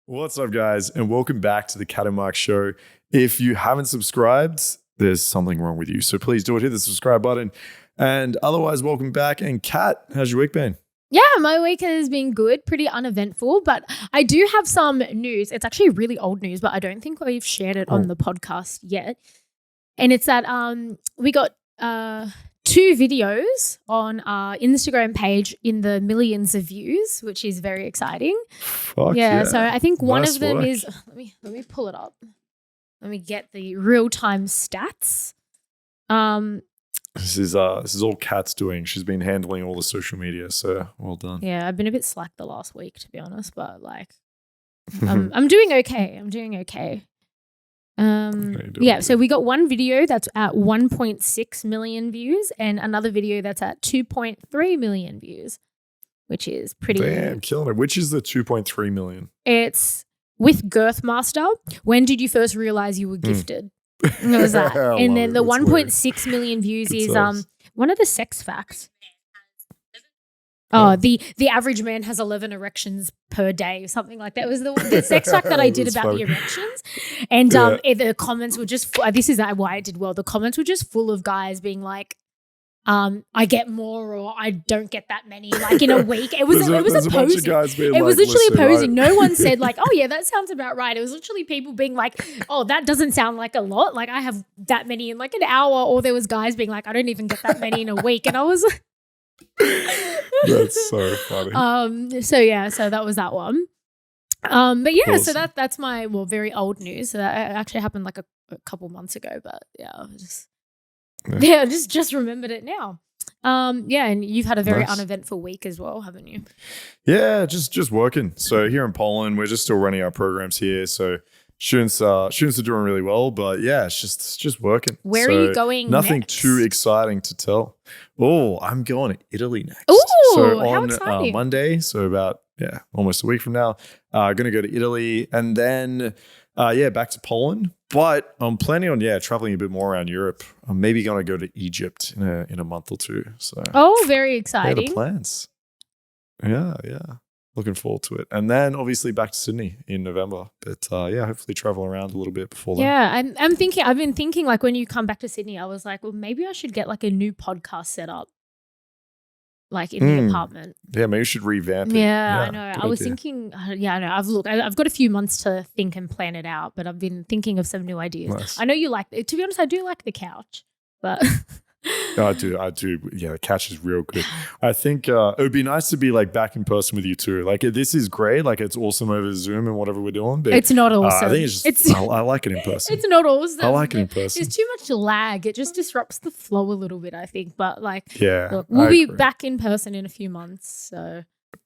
What's up, guys, and welcome back to the Cat and Mark Show. If you haven't subscribed, there's something wrong with you, so please do it. Hit the subscribe button. And otherwise, welcome back. And Kat, how's your week been? Yeah, my week has been good, pretty uneventful, but I do have some news. It's actually really old news, but I don't think we've shared it on the podcast yet. And it's that we got 2 videos on our Instagram page in the millions of views, which is very exciting. Fuck yeah. So I think one Nice of them work. is let me pull it up. Let me get the real-time stats. This is all Kat's doing. She's been handling all the social media, so well done. Yeah, I've been a bit slack the last week, to be honest, but like I'm doing okay. So we got one video that's at 1.6 million views and another video that's at 2.3 million views, which is pretty. Damn, killing it. Which is the 2.3 million? It's with Girthmaster. When did you first realize you were gifted? It was that. And then the 1.6 million views is one of the sex facts. Oh, the average man has 11 erections per day, something like that. It was the sex fact that I did about funny. The erections. And the comments were just, this is why I did well. The comments were just full of guys being like, I get more or I don't get that many, like in a week. It was opposing. It was literally opposing. No one said like, oh yeah, that sounds about right. It was literally people being like, oh, that doesn't sound like a lot. Like I have that many in like an hour. Or there was guys being like, I don't even get that many in a week. And I was That's so funny. So that was that one. But yeah, Awesome. so that's my very old news. So that actually happened like a couple months ago, but yeah, just remembered it now. And you've had a very uneventful week as well, haven't you? Yeah, just working. So here in Poland, we're just still running our programs here. So students are doing really well, but yeah, it's just working. Where are you going Nothing next? too exciting to tell. Oh, I'm going to Italy next. Ooh, so how on exciting. Monday, so about almost a week from now, going to go to Italy and then back to Poland. But I'm planning on traveling a bit more around Europe. I'm maybe going to go to Egypt in a month or two. So very exciting. the plans. Yeah. Looking forward to it. And then obviously back to Sydney in November. But hopefully travel around a little bit before that. Yeah, I've been thinking like when you come back to Sydney, I was like, well, maybe I should get like a new podcast set up. Like in the apartment. Yeah, maybe you should revamp it. Yeah, I know. I was thinking, I know. I've got a few months to think and plan it out, but I've been thinking of some new ideas. Nice. I know you like it. To be honest, I do like the couch, but I do. Yeah, the couch is real good. I think it would be nice to be like back in person with you too. Like this is great. Like it's awesome over Zoom and whatever we're doing. But it's not awesome. I think it's just, I like it in person. It's not awesome. I like it in person. There's too much lag. It just disrupts the flow a little bit, I think. But like, look, we'll be back in person in a few months. So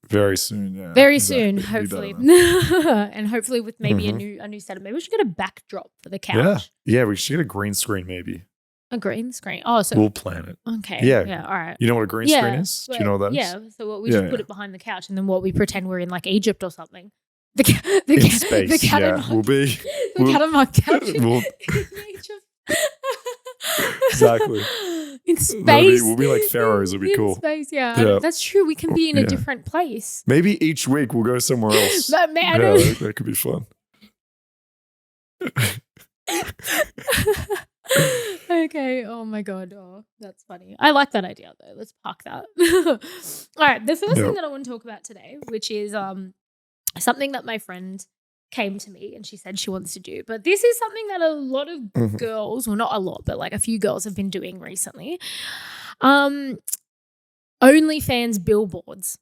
very soon, yeah. Very soon, hopefully. And hopefully with maybe a new setup. Maybe we should get a backdrop for the couch. Yeah, we should get a green screen maybe. A green screen. Oh, so we'll plan it. Okay. Yeah. All right. You know what a green screen is? Do you know what that is? Yeah. So we should put it behind the couch, and then we pretend we're in like Egypt or something. In space. The cat and we'll be the cat and my couch in Egypt. Exactly. In space. We'll be like pharaohs. It'll be cool. In space, yeah. That's true. We can be in a different place. Maybe each week we'll go somewhere else. That could be fun. Okay. Oh my god. Oh, that's funny. I like that idea though. Let's park that. All right. The first thing that I want to talk about today, which is something that my friend came to me and she said she wants to do. But this is something that a lot of girls, well, not a lot, but like a few girls have been doing recently. OnlyFans Billboards.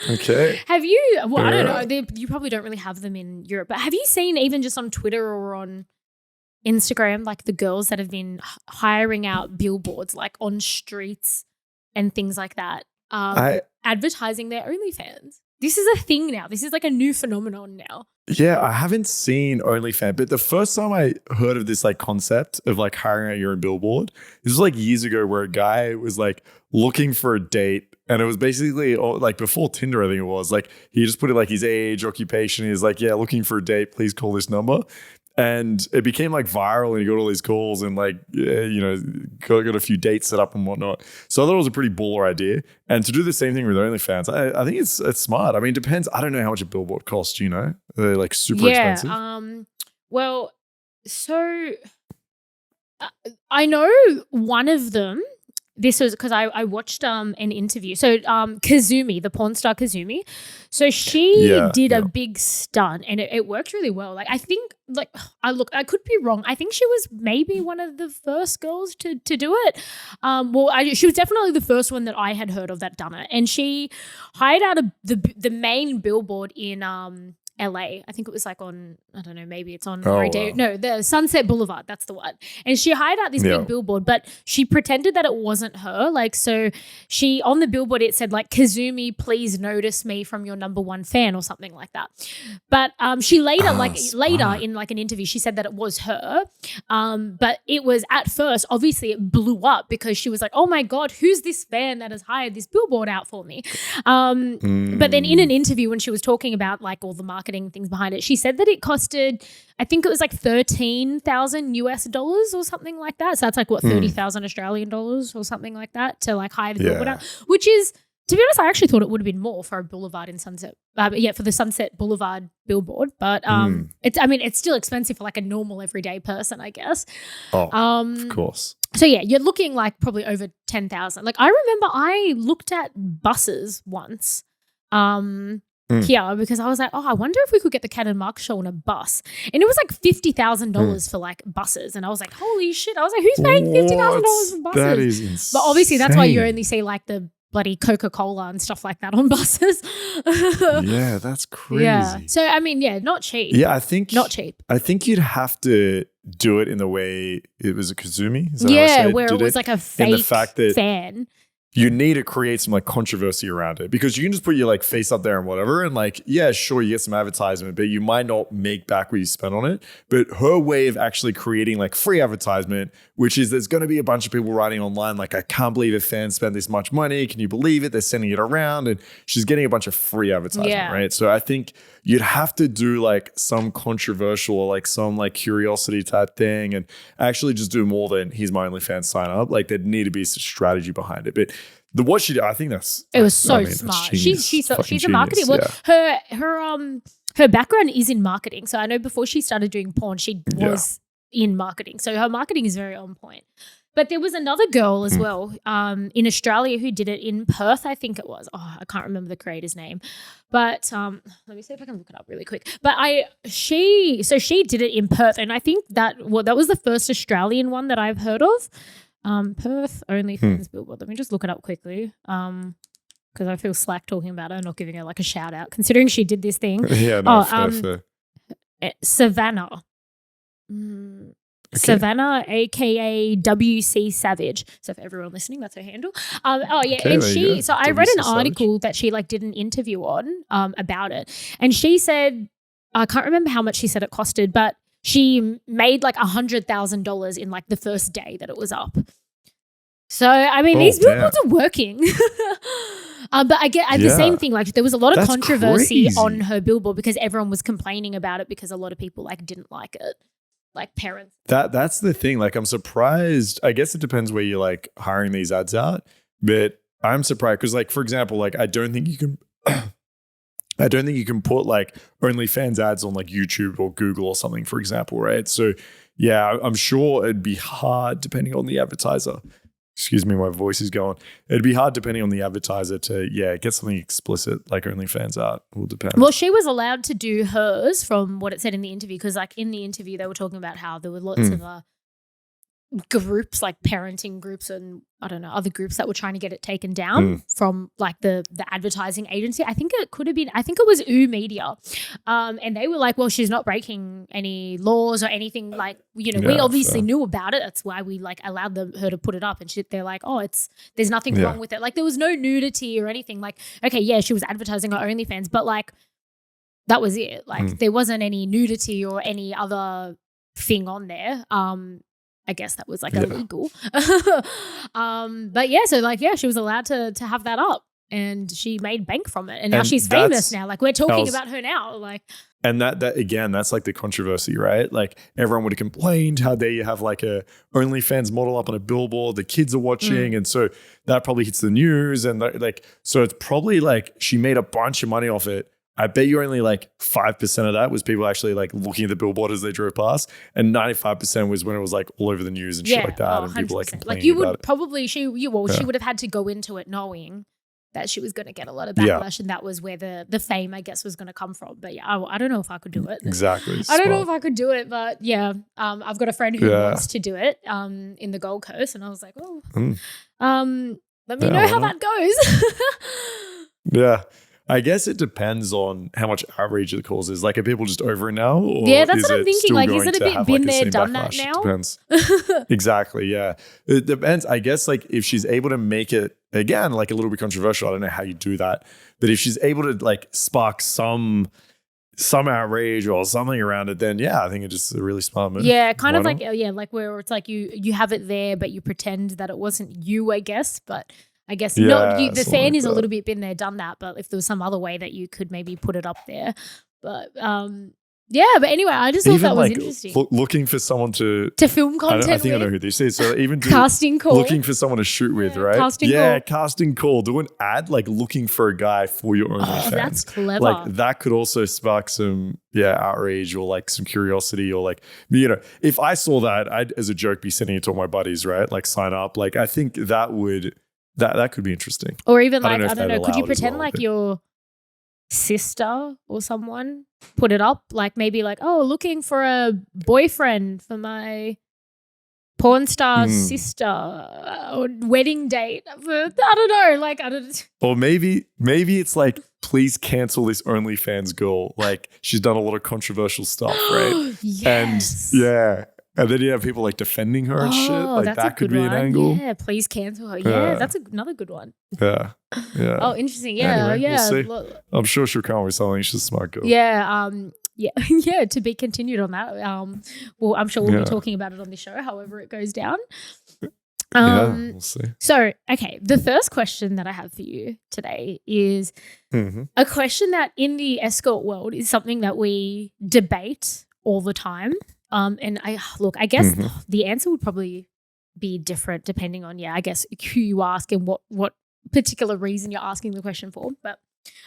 Okay. Have you? Well, I don't know. You probably don't really have them in Europe, but have you seen even just on Twitter or on Instagram, like the girls that have been hiring out billboards, like on streets and things like that, advertising their OnlyFans? This is a thing now. This is like a new phenomenon now. Yeah, I haven't seen OnlyFans, but the first time I heard of this like concept of like hiring out your own billboard, this was like years ago where a guy was like looking for a date, and it was basically like before Tinder, I think it was. Like he just put it like his age, occupation. He's like, yeah, looking for a date, please call this number. And it became like viral, and he got all these calls and like, got a few dates set up and whatnot. So I thought it was a pretty baller idea. And to do the same thing with OnlyFans, I think it's smart. I mean, it depends. I don't know how much a billboard costs, They're like super expensive. Well, so I know one of them. This was because I watched an interview. So Kazumi, the porn star Kazumi, so she did a big stunt and it worked really well. Like I think, like I could be wrong. I think she was maybe one of the first girls to do it. She was definitely the first one that I had heard of that done it. And she hired out the main billboard in LA. I think it was like on, I don't know, maybe it's on the Sunset Boulevard. That's the one. And she hired out this big billboard, but she pretended that it wasn't her. Like, so she, on the billboard, it said like, Kazumi, please notice me from your #1 fan or something like that. But she later in like an interview, she said that it was her. But it was at first, obviously it blew up because she was like, oh my God, who's this fan that has hired this billboard out for me? But then in an interview when she was talking about like all the marketing things behind it, she said that it costed, I think it was like $13,000 or something like that. So that's like what, 30,000 Australian dollars or something like that to like hire the billboard out, which is, to be honest, I actually thought it would have been more for a boulevard in Sunset. For the Sunset Boulevard billboard. But it's still expensive for like a normal everyday person, I guess. Of course. So yeah, you're looking like probably over 10,000. Like I remember I looked at buses once. Here, because I was like, I wonder if we could get the Cat and Mark show on a bus. And it was like $50,000 for like buses. And I was like, holy shit. I was like, who's paying $50,000 for buses? That is insane. But obviously that's why you only see like the bloody Coca-Cola and stuff like that on buses. Yeah, that's crazy. Yeah. So, I mean, not cheap. Yeah, I think. Not cheap. I think you'd have to do it in the way it was a Kazumi. Where it was like a fake the fact that fan. You need to create some like controversy around it, because you can just put your like face up there and whatever. And like, yeah, sure, you get some advertisement, but you might not make back what you spent on it. But her way of actually creating like free advertisement, which is there's going to be a bunch of people writing online like, I can't believe a fan spent this much money. Can you believe it? They're sending it around, and she's getting a bunch of free advertisement, right? So I think you'd have to do like some controversial or like some like curiosity type thing, and actually just do more than here's my OnlyFans sign up. Like there'd need to be some strategy behind it. But what she did, I think it was so smart. She's a marketing. Well, her background is in marketing. So I know before she started doing porn, she was in marketing. So her marketing is very on point. But there was another girl as well in Australia who did it in Perth, I think it was. I can't remember the creator's name. But let me see if I can look it up really quick. But she did it in Perth, and I think that was the first Australian one that I've heard of. Perth OnlyFans Billboard. Let me just look it up quickly. Because I feel slack talking about her, not giving her like a shout out, considering she did this thing. Fair. Savannah. Okay. Savannah, aka WC Savage. So for everyone listening, that's her handle. And she. So I read an article that she like did an interview on about it, and she said, I can't remember how much she said it costed, but she made like $100,000 in like the first day that it was up. So I mean, these billboards are working. But I get the same thing. Like there was a lot of controversy on her billboard because everyone was complaining about it because a lot of people like didn't like it. Like parents. That's the thing. Like I'm surprised. I guess it depends where you're like hiring these ads out, but I'm surprised because like, for example, like I don't think you can put like OnlyFans ads on like YouTube or Google or something, for example, right? So yeah, I'm sure it'd be hard depending on the advertiser. Excuse me, my voice is going. It'd be hard depending on the advertiser to, get something explicit like OnlyFans art. Will depend. Well, she was allowed to do hers from what it said in the interview, because like in the interview they were talking about how there were lots of groups, like parenting groups and I don't know, other groups that were trying to get it taken down from like the advertising agency. I think it was U Media. And they were like, well, she's not breaking any laws or anything. Like, we obviously knew about it. That's why we like allowed her to put it up, and they're like, there's nothing wrong with it. Like there was no nudity or anything. Like, okay, yeah, she was advertising her OnlyFans, but like that was it. Like there wasn't any nudity or any other thing on there. I guess that was like illegal. But yeah, so like, she was allowed to have that up, and she made bank from it. And now she's famous now. Like we're talking about her now. Like And that again, that's like the controversy, right? Like everyone would have complained, how dare you have like a OnlyFans model up on a billboard, the kids are watching. And so that probably hits the news. And like, so it's probably like she made a bunch of money off it. I bet you only like 5% of that was people actually like looking at the billboard as they drove past. And 95% was when it was like all over the news and shit like that. And people like complaining like you would about probably, she would have had to go into it knowing that she was going to get a lot of backlash, and that was where the fame, I guess, was going to come from. But yeah, I don't know if I could do it. Exactly. I don't know if I could do it, but yeah, I've got a friend who wants to do it in the Gold Coast, and I was like, let me know how that goes. Yeah. I guess it depends on how much outrage it causes. Like, are people just over it now? Or that's what I'm thinking. Like, is it a bit been there, done that now? Depends. Exactly, yeah. It depends. I guess, like, if she's able to make it, again, like a little bit controversial, I don't know how you do that. But if she's able to, like, spark some outrage or something around it, then, yeah, I think it's just a really smart move. Yeah, kind of like, like where it's like you have it there, but you pretend that it wasn't you, I guess. But I guess the fan is a little bit been there, done that. But if there was some other way that you could maybe put it up there. But but anyway, I just thought that was interesting. Looking for someone to film content I think I know who this is. So even casting call. Looking for someone to shoot with, right? Casting call. Do an ad like looking for a guy for your OnlyFans. That's clever. Like that could also spark some outrage or like some curiosity, or like, you know, if I saw that, I'd as a joke be sending it to all my buddies, right? Like sign up. Like I think that would that could be interesting. Or even like, I don't know, could you pretend like your sister or someone put it up? Like maybe like, looking for a boyfriend for my porn star sister or wedding date. I don't know. Like, I don't. Or maybe it's like, please cancel this OnlyFans girl. Like she's done a lot of controversial stuff, right? Yes. And then you have people like defending her and shit. Like that could be an angle. Yeah, please cancel her. Yeah, that's another good one. Yeah. Oh, interesting. Yeah, anyway, we'll see. I'm sure she'll come up with something. She's a smart girl. Yeah. Yeah. To be continued on that. Well, I'm sure we'll be talking about it on the show, however it goes down. We'll see. So, okay, the first question that I have for you today is a question that in the escort world is something that we debate all the time. And I guess the answer would probably be different depending on, I guess who you ask and what particular reason you're asking the question for. But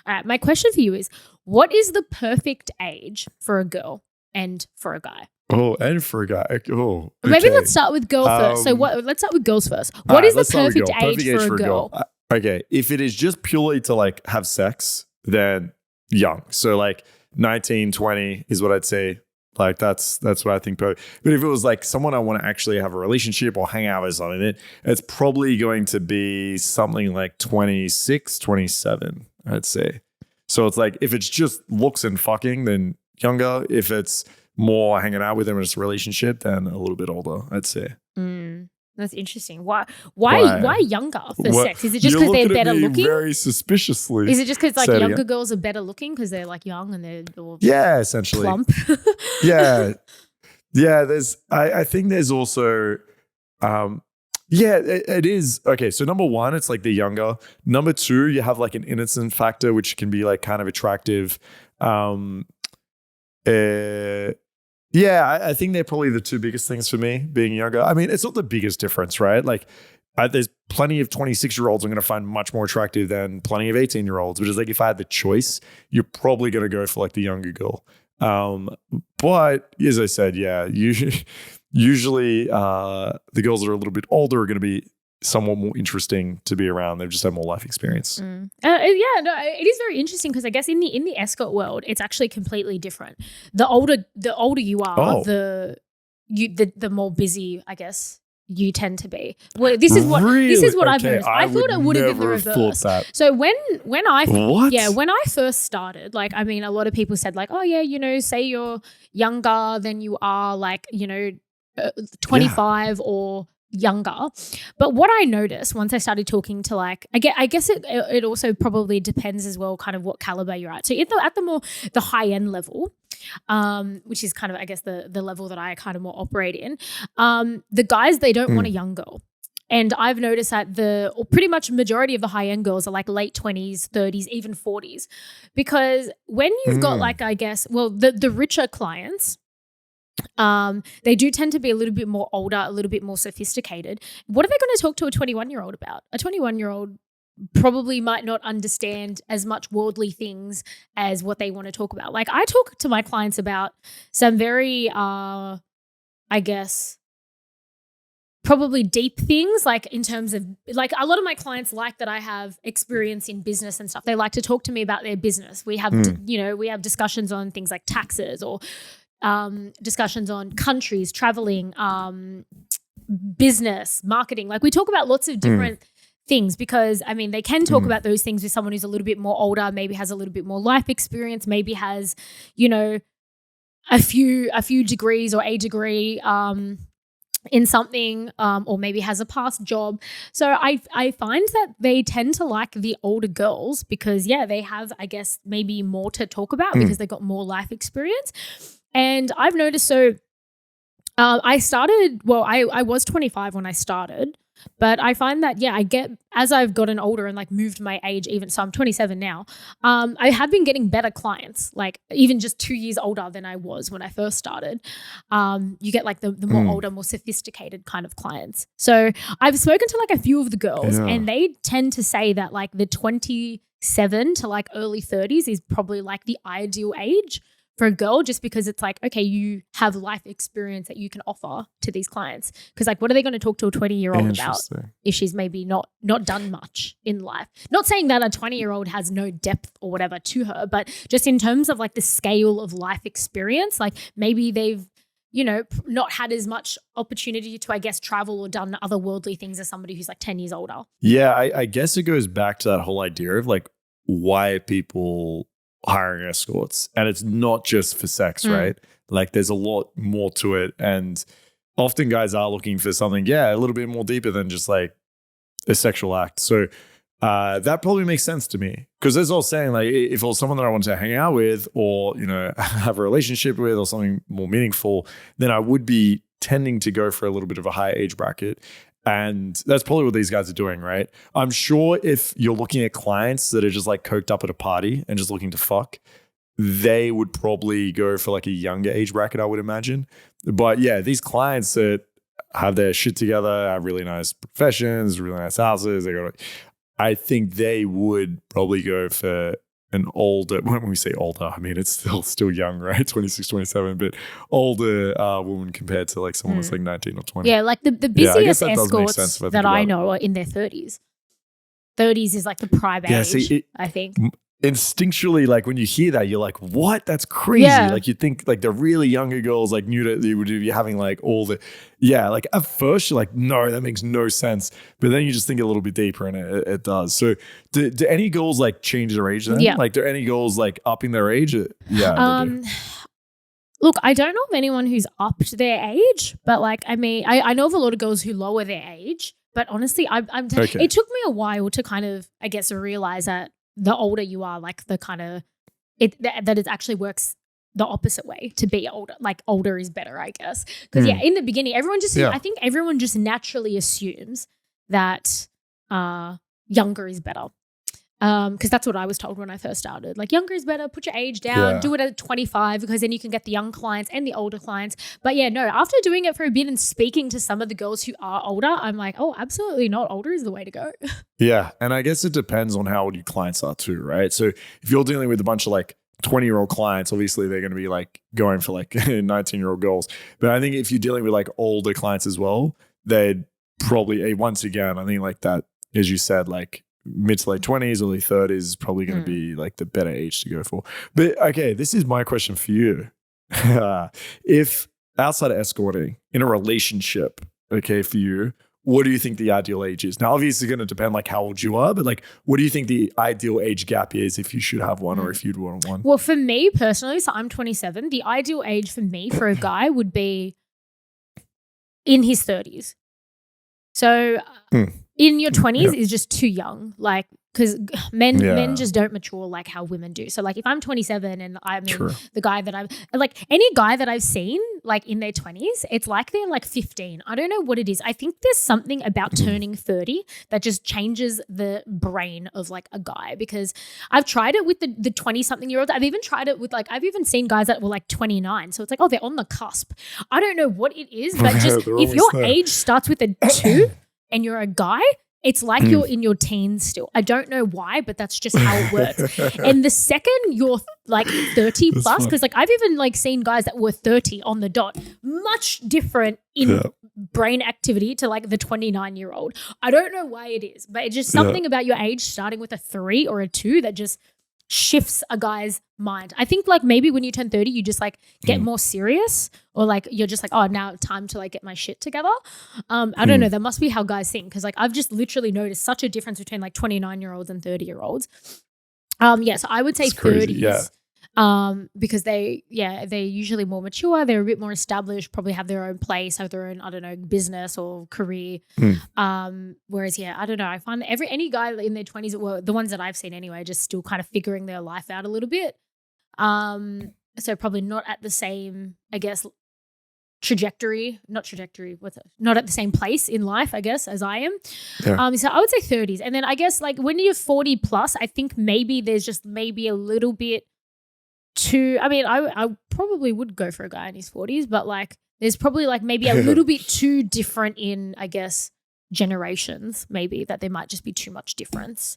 all right, my question for you is, what is the perfect age for a girl and for a guy? Oh, and for a guy. Oh, okay. Maybe let's start with girl first. So let's start with girls first. What is the perfect age for a girl? Okay, if it is just purely to like have sex, then young. So like 19, 20 is what I'd say. Like that's what I think. But if it was like someone I want to actually have a relationship or hang out with something, it's probably going to be something like 26, 27, I'd say. So it's like if it's just looks and fucking, then younger. If it's more hanging out with them in a relationship, then a little bit older, I'd say. That's interesting. Why younger for sex? Is it just because they're better looking? Very suspiciously. Is it just because like younger girls are better looking because they're like young and they're all essentially plump? yeah. There's I think there's also it is. Okay, so number one, it's like the younger. Number two, you have like an innocent factor, which can be like kind of attractive. I think they're probably the two biggest things for me, being younger. I mean, it's not the biggest difference, right? Like, there's plenty of 26-year-olds I'm going to find much more attractive than plenty of 18-year-olds, which is like, if I had the choice, you're probably going to go for like the younger girl. But as I said, usually the girls that are a little bit older are going to be somewhat more interesting to be around. They've just had more life experience. It is very interesting because I guess in the escort world, it's actually completely different. The older you are, the more busy, I guess, you tend to be. Well, this is what I've noticed. I thought it would have been the reverse. So when I first started, like, I mean, a lot of people said like, oh yeah, you know, say you're younger than you are, like, you know, 25 or younger. But what I noticed once I started talking to like, I guess it also probably depends as well kind of what caliber you're at. So at the high end level, which is kind of, I guess, the level that I kind of more operate in, the guys, they don't want a young girl. And I've noticed that pretty much majority of the high-end girls are like late 20s, 30s, even 40s. Because when you've got like, I guess, well, the richer clients, they do tend to be a little bit more older, a little bit more sophisticated. What are they going to talk to a 21-year-old about? A 21-year-old probably might not understand as much worldly things as what they want to talk about. Like I talk to my clients about some very, I guess, probably deep things, like in terms of like a lot of my clients like that I have experience in business and stuff. They like to talk to me about their business. We have, we have discussions on things like taxes or discussions on countries, traveling, business, marketing. Like we talk about lots of different things because I mean they can talk about those things with someone who's a little bit more older, maybe has a little bit more life experience, maybe has, a few degrees or a degree in something, or maybe has a past job. So I find that they tend to like the older girls because they have, I guess, maybe more to talk about because they've got more life experience. And I've noticed, I started, I was 25 when I started, but I find that, I get, as I've gotten older and like moved my age even, so I'm 27 now, I have been getting better clients, like even just 2 years older than I was when I first started. You get like the more older, more sophisticated kind of clients. So I've spoken to like a few of the girls and they tend to say that like the 27 to like early 30s is probably like the ideal age for a girl, just because it's like, okay, you have life experience that you can offer to these clients. Because like, what are they going to talk to a 20-year-old about if she's maybe not done much in life? Not saying that a 20-year-old has no depth or whatever to her, but just in terms of like the scale of life experience, like maybe they've, not had as much opportunity to, I guess, travel or done other worldly things as somebody who's like 10 years older. Yeah, I guess it goes back to that whole idea of like why people hiring escorts, and it's not just for sex, right? Like there's a lot more to it, and often guys are looking for something a little bit more deeper than just like a sexual act. So that probably makes sense to me, because as I was saying, like if it was someone that I wanted to hang out with or have a relationship with or something more meaningful, then I would be tending to go for a little bit of a higher age bracket. And that's probably what these guys are doing, right? I'm sure if you're looking at clients that are just like coked up at a party and just looking to fuck, they would probably go for like a younger age bracket, I would imagine. But these clients that have their shit together, have really nice professions, really nice houses, I think they would probably go for an older, when we say older, I mean, it's still young, right? 26, 27, but older woman compared to like someone that's like 19 or 20. Yeah, like the busiest escorts that I know are in their 30s. 30s is like the prime age, I think. Instinctually, like when you hear that, you're like, what? That's crazy. Like you think like the really younger girls like knew that they would be having like all the, like at first you're like, no, that makes no sense. But then you just think a little bit deeper and it does. So do any girls like change their age then? Yeah. Like do any girls like upping their age? Yeah. They do. Look, I don't know of anyone who's upped their age, but like, I mean, I know of a lot of girls who lower their age, but honestly, it took me a while to kind of, I guess, realize that the older you are, like the kind of that it actually works the opposite way, to be older. Like older is better, I guess. Because in the beginning, I think everyone just naturally assumes that younger is better. Because that's what I was told when I first started. Like younger is better, put your age down, do it at 25 because then you can get the young clients and the older clients. But after doing it for a bit and speaking to some of the girls who are older, I'm like, oh, absolutely not. Older is the way to go. Yeah. And I guess it depends on how old your clients are too, right? So if you're dealing with a bunch of like 20-year-old clients, obviously they're going to be like going for like 19-year-old girls. But I think if you're dealing with like older clients as well, they'd probably, once again, I think like that, as you said, like mid to late 20s, early 30s is probably going to be like the better age to go for. But okay, this is my question for you. If outside of escorting, in a relationship, okay, for you, what do you think the ideal age is? Now, obviously, it's going to depend like how old you are, but like, what do you think the ideal age gap is if you should have one or if you'd want one? Well, for me personally, so I'm 27. The ideal age for me for a guy would be in his 30s. So in your 20s is just too young. Like because men just don't mature like how women do. So like if I'm 27 and I mean the guy that I'm like any guy that I've seen like in their 20s, it's like they're like 15. I don't know what it is. I think there's something about turning 30 that just changes the brain of like a guy, because I've tried it with the 20 something year olds. I've even tried it with like, I've even seen guys that were like 29. So it's like, oh, they're on the cusp. I don't know what it is, but just if your age starts with a 2 and you're a guy, it's like you're in your teens still. I don't know why, but that's just how it works. And the second you're like 30 plus, because like I've even like seen guys that were 30 on the dot, much different in brain activity to like the 29-year-old. I don't know why it is, but it's just something about your age starting with a 3 or a 2 that just shifts a guy's mind. I think like maybe when you turn 30, you just like get more serious, or like you're just like, oh, now time to like get my shit together. I don't know. That must be how guys think, because like I've just literally noticed such a difference between like 29-year-olds and 30-year-olds. So I would say 30s. Because they're usually more mature, they're a bit more established, probably have their own place, have their own, I don't know, business or career. Whereas, I don't know, I find any guy in their 20s, well, the ones that I've seen anyway, just still kind of figuring their life out a little bit. So probably not at the same, I guess, not at the same place in life, I guess, as I am. So I would say 30s. And then I guess like when you're 40 plus, I think maybe there's just maybe a little bit I probably would go for a guy in his 40s, but like there's probably like maybe a little bit too different in, I guess, generations, maybe, that there might just be too much difference,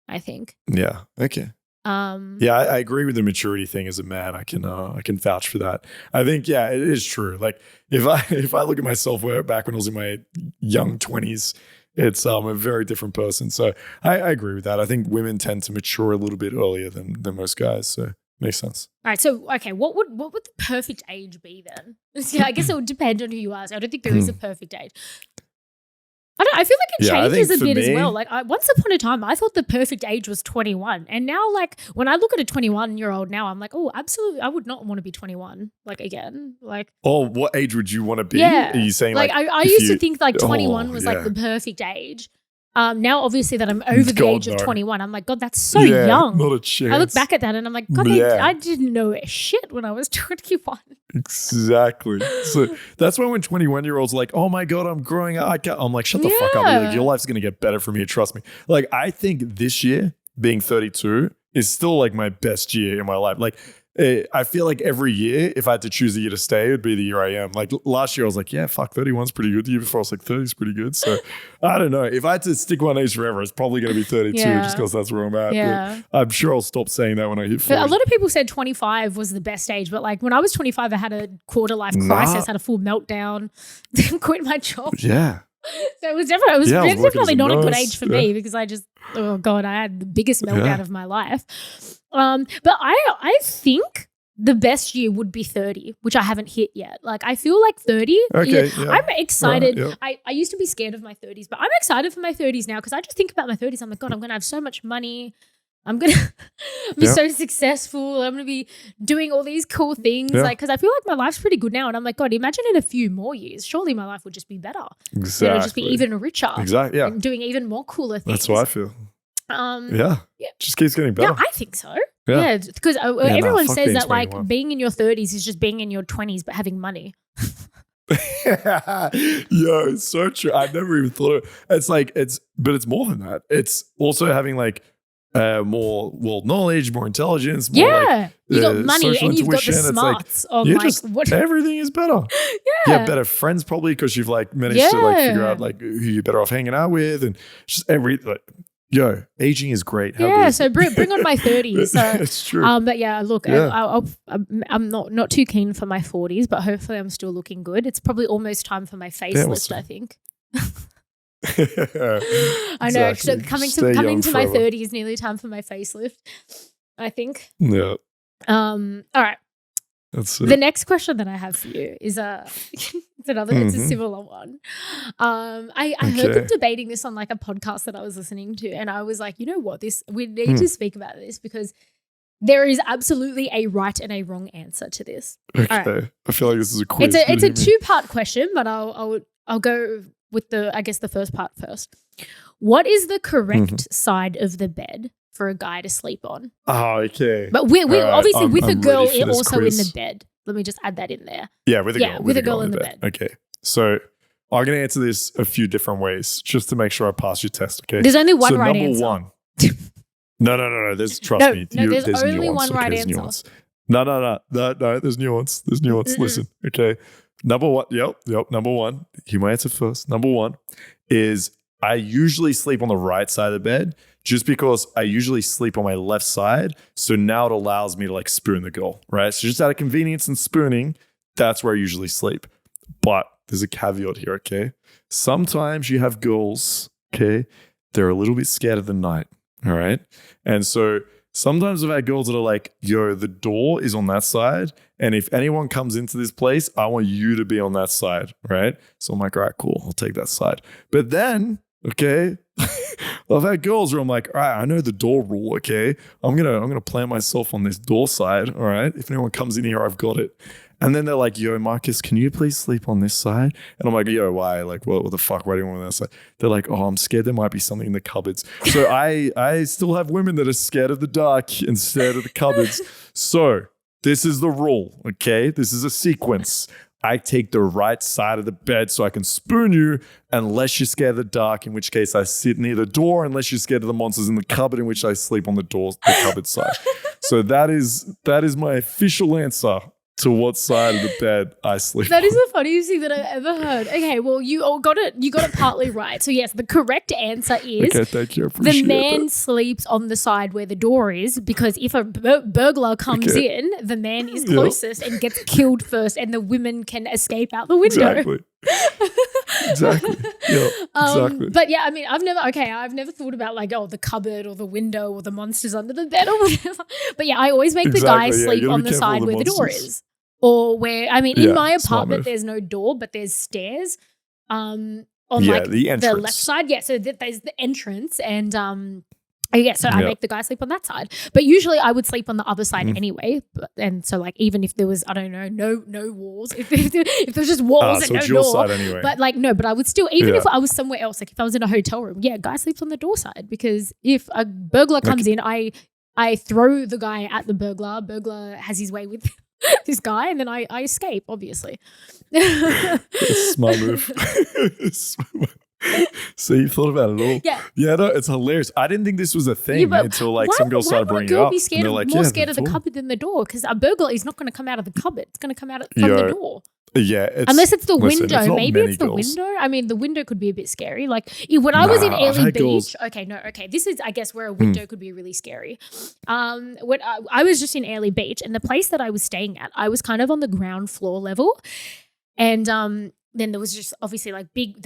I think. Yeah. Okay. I agree with the maturity thing as a man. I can vouch for that. I think, it is true. Like if I look at myself back when I was in my young 20s, it's a very different person. So I agree with that. I think women tend to mature a little bit earlier than most guys. So makes sense. All right. So, okay, what would the perfect age be then? I guess it would depend on who you ask. I don't think there is a perfect age. I feel like it changes a bit as well. Like once upon a time, I thought the perfect age was 21. And now like when I look at a 21-year-old now, I'm like, oh, absolutely. I would not want to be 21 like again. Like, oh, what age would you want to be? Yeah. Are you saying like I used to think like 21 was like the perfect age. Now, obviously, that I'm over the age of 21, I'm like, God, that's so young. Not a chance. I look back at that and I'm like, God, I didn't know shit when I was 21. Exactly. So that's why when 21-year-olds are like, oh my God, I'm growing up. I'm like, shut the fuck up. Like, your life's going to get better from here. Trust me. Like, I think this year, being 32, is still like my best year in my life. Like, I feel like every year, if I had to choose a year to stay, it would be the year I am. Like last year, I was like, 31's pretty good. The year before, I was like, 30's pretty good. So I don't know. If I had to stick one age forever, it's probably going to be 32 just because that's where I'm at. Yeah. But I'm sure I'll stop saying that when I hit 40. But a lot of people said 25 was the best age. But like when I was 25, I had a quarter life crisis, had a full meltdown, quit my job. Yeah. So it was definitely not a good age for me, because I just, oh God, I had the biggest meltdown of my life. But I think the best year would be 30, which I haven't hit yet. Like I feel like 30. Okay, I'm excited. Right, I used to be scared of my 30s, but I'm excited for my 30s now, because I just think about my 30s. I'm like, God, I'm going to have so much money. I'm going to be so successful. I'm going to be doing all these cool things. Like, because I feel like my life's pretty good now. And I'm like, God, imagine in a few more years, surely my life would just be better. Exactly. It'll just be even richer. Exactly. Yeah. And doing even more cooler things. That's what I feel. Just keeps getting better. Yeah, I think so. Yeah, because everyone says that 21. Like being in your 30s is just being in your 20s but having money. Yo, it's so true. I've never even thought of it. But it's more than that. It's also having like more world knowledge, more intelligence. More you got money and you've got the smarts on like what everything is better. You have better friends probably because you've like managed to like figure out like who you're better off hanging out with, and just aging is great. So bring on my 30s. So, it's true. But look, I'm not too keen for my 40s, but hopefully I'm still looking good. It's probably almost time for my facelift, I think. I know. So coming to my 30s, nearly time for my facelift, I think. Yeah. All right. That's the next question that I have for you is it's a similar one. I heard them debating this on like a podcast that I was listening to, and I was like, you know what, we need to speak about this, because there is absolutely a right and a wrong answer to this. Okay. Right. I feel like this is a quiz. It's a two-part question, but I'll go with the first part first. What is the correct side of the bed for a guy to sleep on? Oh, okay. But we're obviously with a girl also quiz. in the bed. Let me just add that in there. Yeah, with a girl. With a girl in the bed. Okay. So I'm going to answer this a few different ways just to make sure I pass your test, okay? There's only one right answer. Number one. No. Trust me. There's only nuance, one right there's answer. Nuance. No. There's nuance. There's nuance. Mm-mm. Listen, okay? Number one. Yep. Number one. You might answer first. Number one is I usually sleep on the right side of the bed just because I usually sleep on my left side. So now it allows me to like spoon the girl, right? So just out of convenience and spooning, that's where I usually sleep. But there's a caveat here, okay? Sometimes you have girls, okay? They're a little bit scared of the night, all right? And so sometimes I've had girls that are like, yo, the door is on that side. And if anyone comes into this place, I want you to be on that side, right? So I'm like, all right, cool. I'll take that side. But then, okay, I've had girls where I'm like, all right, I know the door rule, okay? I'm gonna plant myself on this door side, all right? If anyone comes in here, I've got it. And then they're like, yo, Markus, can you please sleep on this side? And I'm like, yo, why? Like, what the fuck? Why do you want on that side? They're like, oh, I'm scared there might be something in the cupboards. So I still have women that are scared of the dark and scared of the cupboards. So this is the rule, okay? This is a sequence. I take the right side of the bed so I can spoon you unless you're scared of the dark, in which case I sit near the door, unless you're scared of the monsters in the cupboard, in which I sleep on the cupboard side. So that is my official answer to what side of the bed I sleep That on. is the funniest thing that I've ever heard. Okay, well, you got it partly right. So yes, the correct answer is Okay, thank you. I the appreciate man that. sleeps on the side where the door is, because if a burglar comes in, the man is closest and gets killed first, and the women can escape out the window. Exactly. Yeah, exactly. But yeah, I mean, I've never thought about like, oh, the cupboard or the window or the monsters under the bed or whatever. But yeah, I always make the guy sleep on the side where the door is. Or where, I mean, in my apartment, there's no door, but there's stairs on like the left side. Yeah, so there's the entrance, and I make the guy sleep on that side. But usually I would sleep on the other side anyway. And so like, even if there was, I don't know, no walls, if there's just walls and no it's your door. side anyway. But like, no, but I would still, even if I was somewhere else, like if I was in a hotel room, guy sleeps on the door side, because if a burglar comes in, I throw the guy at the burglar. Burglar has his way with this guy, and then I escape, obviously. Smart move. So you thought about it all? Yeah. No, it's hilarious. I didn't think this was a thing until like some girls started bringing it up. Be scared more scared of the cupboard than the door, because a burglar is not going to come out of the cupboard. It's going to come out from the door. Yeah, unless it's the window. Maybe it's the window. I mean, the window could be a bit scary. Like when I was in Airlie Beach. Okay. This is, I guess, where a window could be really scary. When I was just in Airlie Beach, and the place that I was staying at, I was kind of on the ground floor level, and then there was just obviously like big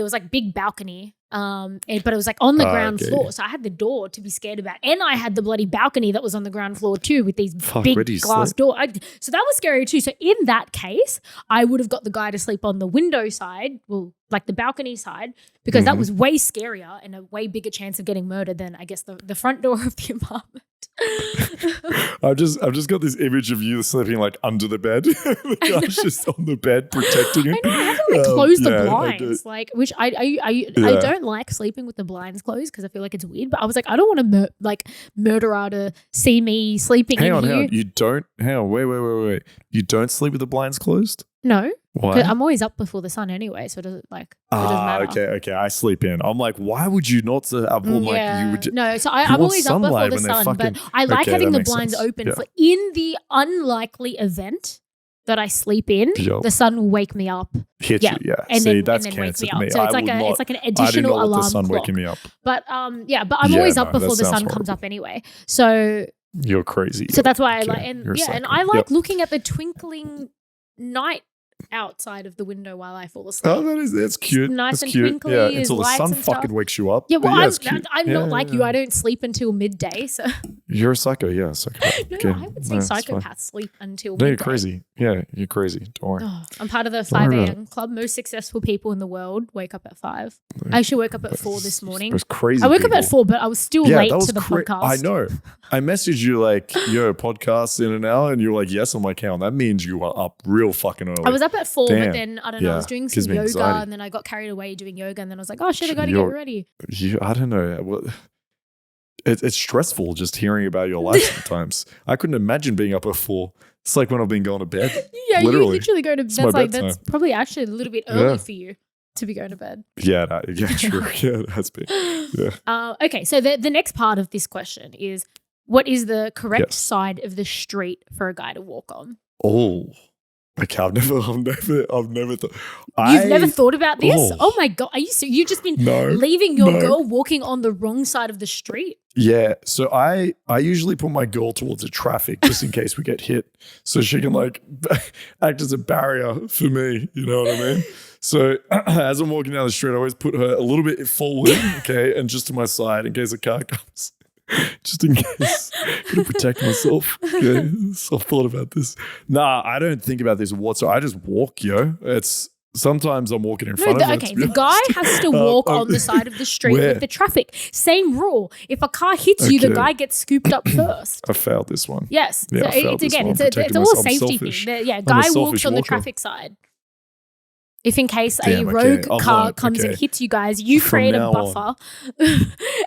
balcony. But it was like on the ground floor. So I had the door to be scared about. And I had the bloody balcony that was on the ground floor too, with these big glass doors. So that was scary too. So in that case, I would have got the guy to sleep on the window side, well, like the balcony side, because that was way scarier and a way bigger chance of getting murdered than, I guess, the front door of the apartment. I've just got this image of you sleeping like under the bed. The guy's just on the bed protecting you. I know, I have to like close the blinds, which I don't like sleeping with the blinds closed, because I feel like it's weird. But I was like, I don't want a murderer to see me sleeping in here. Hang on. You don't. Hang on. Wait. You don't sleep with the blinds closed? No. Why? I'm always up before the sun anyway, so it doesn't matter. Okay. I sleep in. I'm like, why would you not? You would. No, so I'm always up before the sun, but I like having the blinds open for in the unlikely event that I sleep in, the sun will wake me up. Hit you, yeah. And see, then, that's and then wake cancer me to up. me. So it's like an additional alarm the sun clock. waking me up. But I'm always up before the sun comes up anyway. So you're crazy. So that's why I like, and I like looking at the twinkling night outside of the window while I fall asleep. Oh, that's cute. It's nice that's and cute. twinkly. Yeah, until the sun fucking wakes you up. Yeah, well, I'm not like you. I don't sleep until midday. So You're a psycho, yeah, psychopath. No, Okay. I would say No, it's fine. psychopaths sleep until No, you're midday. crazy. Yeah, you're crazy. Don't worry. Oh, I'm part of the worry 5 about a.m. club. Most successful people in the world wake up at 5. I actually woke up at 4 this morning. There's crazy I woke up people. at 4, but I was still Yeah, late that was to the podcast. I know. I messaged you like, yo, podcast in an hour, and you were like, yes. I'm like, hell, that means you were up real fucking early. I was up at 4, Damn. but then I don't know. I was doing Gives some me yoga, anxiety. and then I got carried away doing yoga, and then I was like, oh shit, I got to get ready. I don't know. It's stressful just hearing about your life sometimes. I couldn't imagine being up at 4. It's like when I've been going to bed. Yeah, Literally. you literally go to It's bed. my That's bedtime. probably actually a little bit early for you to be going to bed. Yeah, true. Yeah, it has been. Yeah. Okay, so the next part of this question is, what is the correct side of the street for a guy to walk on? Oh, okay. I've never thought. You've never thought about this? Oh. Oh my God. Are you serious? You've just been leaving your girl walking on the wrong side of the street? Yeah. So I usually put my girl towards the traffic just in case we get hit, so she can like act as a barrier for me. You know what I mean? So as I'm walking down the street, I always put her a little bit forward, okay, and just to my side in case a car comes. Just in case. Gotta protect myself. Okay. So I've thought about this. Nah, I don't think about this whatsoever. I just walk, yo. It's sometimes I'm walking in front of her. Okay, the guy has to walk on the side of the street with the traffic. Same rule. If a car hits you, the guy gets scooped up first. I failed this one. Yes. Yeah, so it's all a safety thing. Guy walks on the traffic side. If in case a rogue car comes and hits you guys, you create a buffer.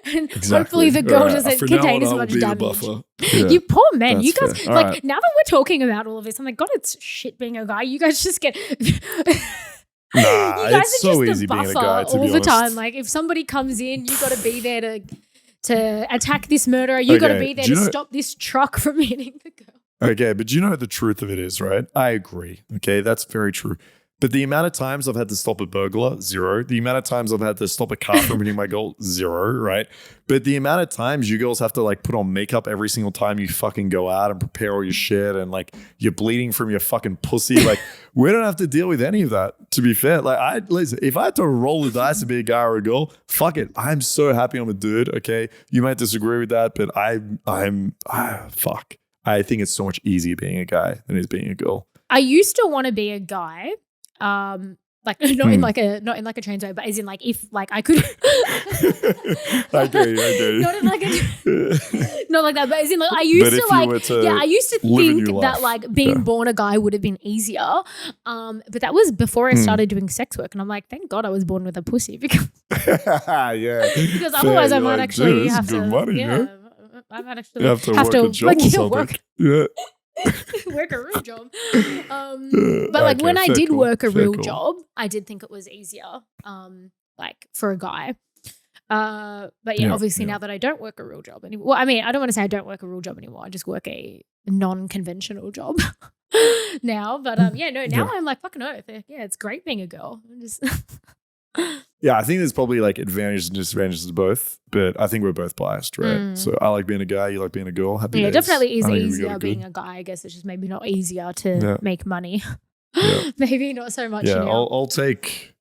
And hopefully the girl doesn't contain as much damage. Yeah, you poor men. You guys, like, now that we're talking about all of this, I'm like, God, it's shit being a guy. You guys just get... Nah, you guys it's are so just easy a being buffer a guy, to all be the honest. time. Like, if somebody comes in, you got to be there to attack this murderer. You got to be there to stop this truck from hitting the girl. Okay, but you know what the truth of it is, right? I agree. Okay, that's very true. But the amount of times I've had to stop a burglar, 0. The amount of times I've had to stop a car from hitting my goal, 0, right? But the amount of times you girls have to like put on makeup every single time you fucking go out and prepare all your shit, and like you're bleeding from your fucking pussy. Like, we don't have to deal with any of that, to be fair. Like, listen, if I had to roll the dice to be a guy or a girl, fuck it. I'm so happy I'm a dude, okay? You might disagree with that, but fuck. I think it's so much easier being a guy than it is being a girl. I used to want to be a guy. Like not in like a trans way, but as in like if like I could I get you. Not in like a not like that, but as in like I used to think that like being born a guy would have been easier. But that was before I started doing sex work, and I'm like, thank God I was born with a pussy because because otherwise I might actually have to money, I might actually have to work a job or something. Yeah. Work a real job. But like when I did work a real job, I did think it was easier like for a guy. But obviously now that I don't work a real job anymore. Well, I mean, I don't want to say I don't work a real job anymore. I just work a non-conventional job now. But now I'm like, fucking oath. Yeah, it's great being a girl. Yeah, I think there's probably like advantages and disadvantages to both, but I think we're both biased, right? So I like being a guy, you like being a girl. Happy days. It definitely is easier being a guy. I guess it's just maybe not easier to make money. Maybe not so much. Yeah, I'll take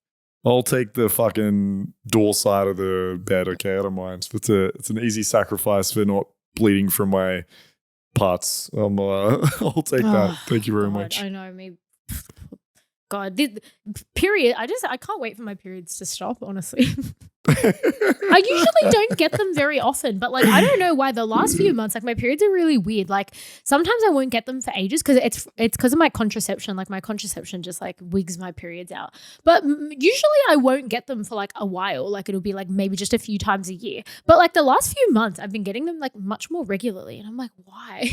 the fucking door side of the bed. Okay, I don't mind. It's an easy sacrifice for not bleeding from my parts. I'll take that. Thank you very much. I know, maybe. God, the period. I can't wait for my periods to stop, honestly. I usually don't get them very often, but like I don't know why the last few months, like my periods are really weird. Like sometimes I won't get them for ages because it's because of my contraception. Like my contraception just like wigs my periods out. But usually I won't get them for like a while. Like it'll be like maybe just a few times a year. But like the last few months, I've been getting them like much more regularly, and I'm like, why?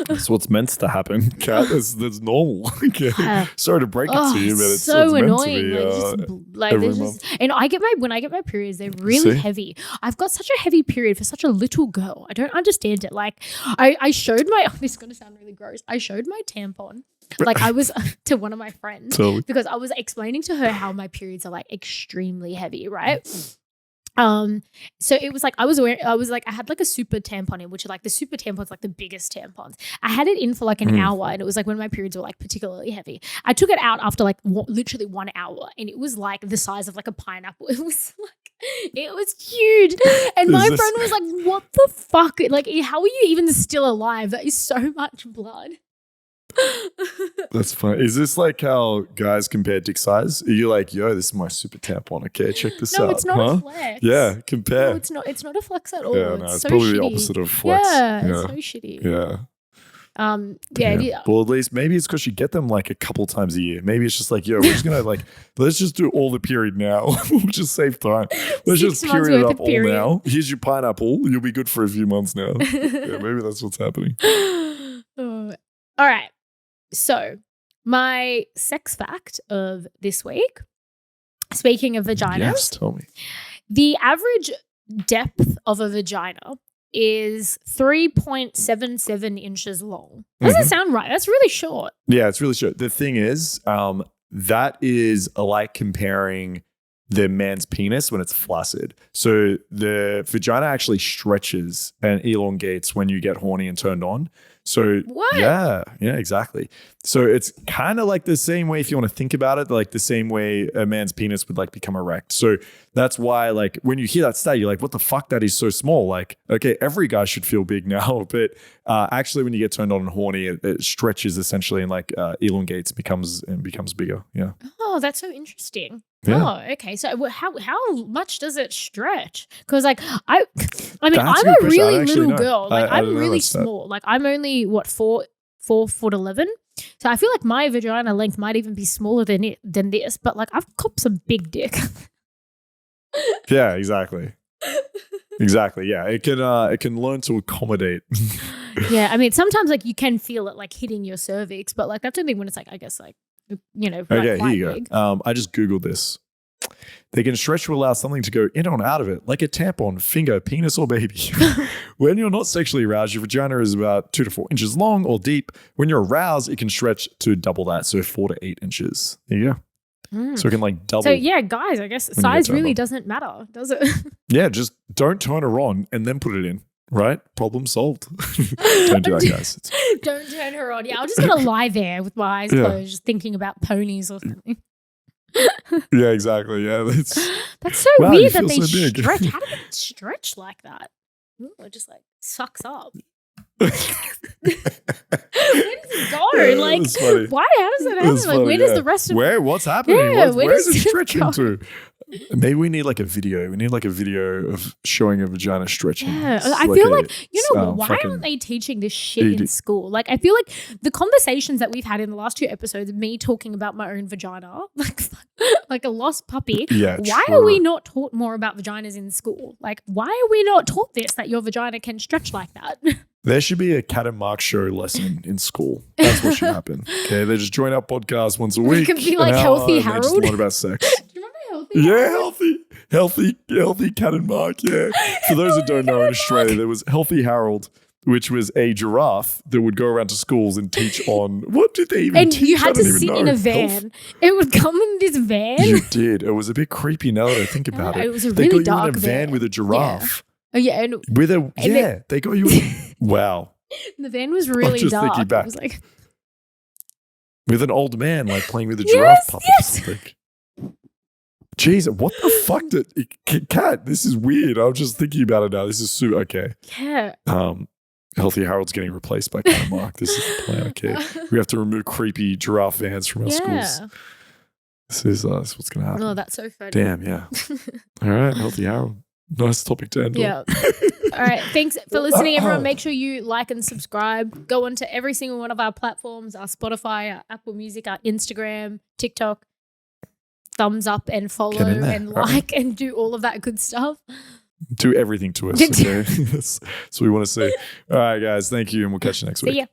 That's what's meant to happen, Kat. That's normal. Okay. Sorry to break it to you, but it's so it's annoying. Meant to be, every month. And when I get my periods, they're really heavy. I've got such a heavy period for such a little girl. I don't understand it. Like I showed this is going to sound really gross. I showed my tampon. Like I was to one of my friends because I was explaining to her how my periods are like extremely heavy, right? So it was like I had like a super tampon in, which are like the super tampons, like the biggest tampons. I had it in for like an hour, and it was like when my periods were like particularly heavy. I took it out after like literally 1 hour, and it was like the size of like a pineapple. It was like It was huge. And my friend was like, what the fuck? Like, how are you even still alive? That is so much blood. That's funny. Is this like how guys compare dick size? Are you like, yo, this is my super tampon. Okay, check this out. No, it's not a flex. Yeah, compare. No, it's not a flex at all. Yeah, no, it's so probably shitty. the opposite of flex. Yeah, it's so shitty. Yeah. Yeah. Well, at least maybe it's because you get them like a couple times a year. Maybe it's just like, yo, we're just gonna like, let's just do all the period now. We'll just save time. Let's just period it up all now. Here's your pineapple. You'll be good for a few months now. Yeah, maybe that's what's happening. All right. So my sex fact of this week, speaking of vaginas. Yes, tell me. The average depth of a vagina is 3.77 inches long. Doesn't sound right. That's really short. Yeah, it's really short. The thing is, that is like comparing the man's penis when it's flaccid. So the vagina actually stretches and elongates when you get horny and turned on. So what? Yeah, exactly. So it's kind of like the same way, if you want to think about it, like the same way a man's penis would like become erect. So that's why, like, when you hear that stat, you're like, what the fuck? That is so small. Like, okay, every guy should feel big now. But actually, when you get turned on and horny, it stretches essentially and like elongates, becomes bigger. Yeah. Oh, that's so interesting. Yeah. Oh, okay. So how much does it stretch? Because like I mean, That's I'm a a good question. really I actually little know. girl. Like I I'm don't know really that stat. small. Like I'm only 4'11". So I feel like my vagina length might even be smaller than this. But like I've copped some big dick. Yeah, exactly. Exactly. Yeah, it can learn to accommodate. Yeah, I mean sometimes like you can feel it like hitting your cervix, but like that's only when it's like I guess like right, Okay, quite here you big. go. I just Googled this. They can stretch to allow something to go in or out of it, like a tampon, finger, penis, or baby. When you're not sexually aroused, your vagina is about 2 to 4 inches long or deep. When you're aroused, it can stretch to double that, so 4 to 8 inches. There you go. So it can like double. So yeah, guys, I guess size really doesn't matter, does it? Yeah, just don't turn her on and then put it in. Right? Problem solved. Don't do that, guys. Don't turn her on. Yeah, I'm just gonna lie there with my eyes closed, just thinking about ponies or something. Yeah, exactly. Yeah, that's so weird that they stretch. How do they stretch like that? Ooh, it just like sucks up. Where does it go? Like, why? How does that happen? Like, where does the rest of what's happening? Yeah, where is it stretching to? Maybe we need like a video. We need like a video of showing a vagina stretching. Yeah, I feel like why aren't they teaching this shit in school? Like, I feel like the conversations that we've had in the last 2 episodes, me talking about my own vagina, like a lost puppy. Yeah, why are we not taught more about vaginas in school? Like, why are we not taught this, that your vagina can stretch like that? There should be a Cat and Mark show lesson in school. That's what should happen. Okay, they just join our podcast once a week. It could be like Healthy Harold. Just learn about sex. Healthy Cat and Mark. Yeah. For those that don't know, in Australia, there was Healthy Harold, which was a giraffe that would go around to schools and teach on what did they even teach? And you had to sit in a van. It would come in this van. You did. It was a bit creepy now that I think about it. It was a really dark you in a van with a giraffe. Yeah. Oh yeah, and they got you. Wow. The van was really dark. Thinking back. It was like with an old man like playing with a giraffe puppet or something. Jeez, what the fuck Cat, this is weird. I'm just thinking about it now. This is super okay. Yeah. Healthy Harold's getting replaced by Cat and Mark. This is the plan. Okay. We have to remove creepy giraffe vans from our schools. This is what's gonna happen. Oh, that's so funny. Damn, yeah. All right, Healthy Harold. Nice topic to end on. Yeah. All right. Thanks for listening, everyone. Make sure you like and subscribe. Go onto every single one of our platforms, our Spotify, our Apple Music, our Instagram, TikTok. Thumbs up and follow and like and do all of that good stuff. Do everything to us. Okay? That's what we want to say. All right, guys. Thank you. And we'll catch you next week. See ya.